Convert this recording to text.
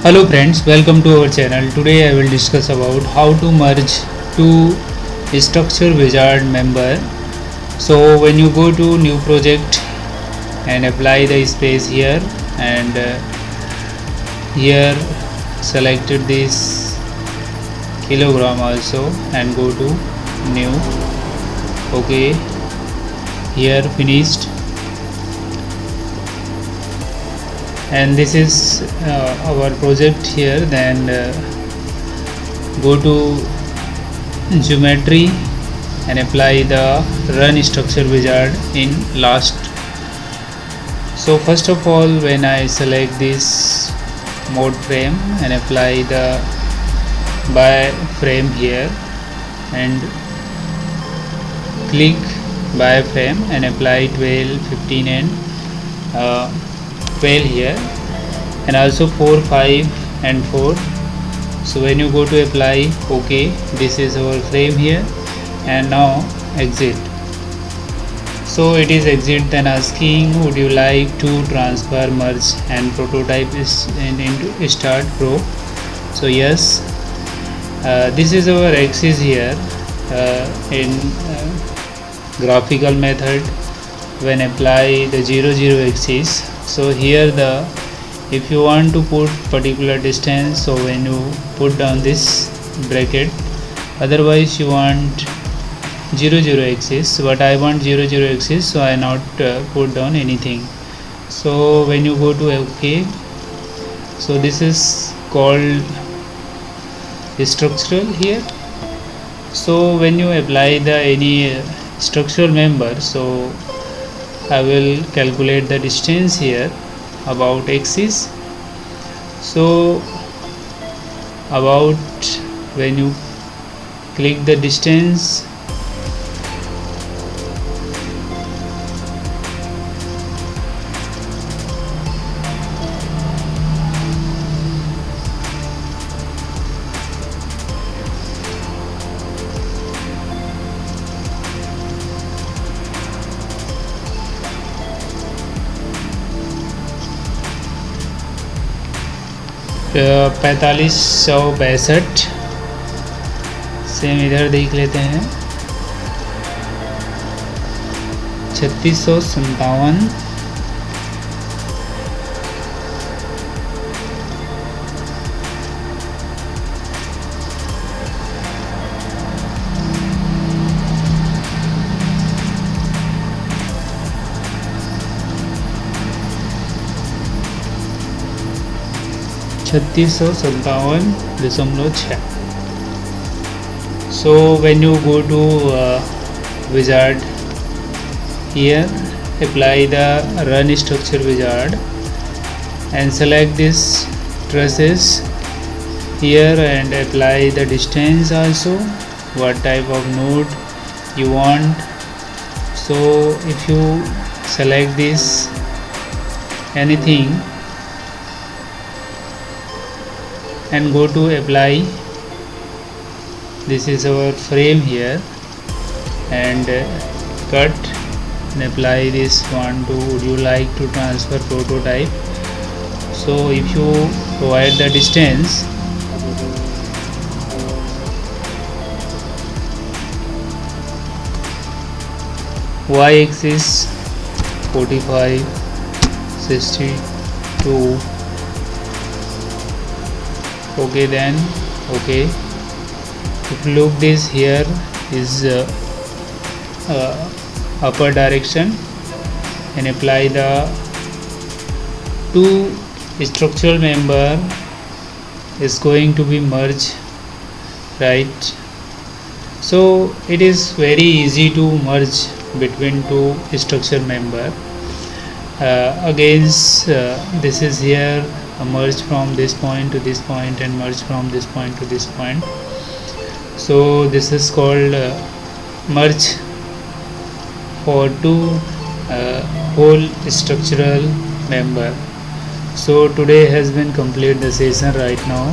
Hello friends, welcome to our channel. Today I will discuss about how to merge two structure wizard member. So when you go to new project and apply the space here, and here selected this kilogram also and go to new. Okay, here finished, and this is our project here. Then go to geometry and apply the run structure wizard in last. So first of all, when I select this mode frame and apply the by frame here and click by frame and apply 12, 15 and 12 here, and also 4, 5 and 4. So when you go to apply, okay, this is our frame here, and now exit. So it is exit. Then asking, would you like to transfer, merge and prototype is into start pro. So yes, this is our axis here in graphical method. When apply the 0 0 axis, so here if you want to put particular distance, so when you put down this bracket, otherwise you want 0 0 axis, but I want 0 0 axis, so I not put down anything. So when you go to OK, so this is called structural here. So when you apply the any structural member, so I will calculate the distance here about axis. So about, when you click the distance, पैंतालीस सौ पैंसठ। Same इधर देख लेते हैं, 3657, छत्तीस सौ सत्तावन दशमलव 6। So when you go to wizard here, apply the run structure wizard and select this traces here and apply the distance also, what type of node you want. So if you select this anything and go to apply, this is our frame here, and cut and apply this one to, would you like to transfer prototype. So if you provide the distance, y axis 45, 62, okay, then okay. If you look, this here is upper direction, and apply the two structural member is going to be merged, right? So it is very easy to merge between two structure member. This is here, merge from this point to this point and merge from this point to this point. So this is called merge for two whole structural member. So today has been complete the session right now.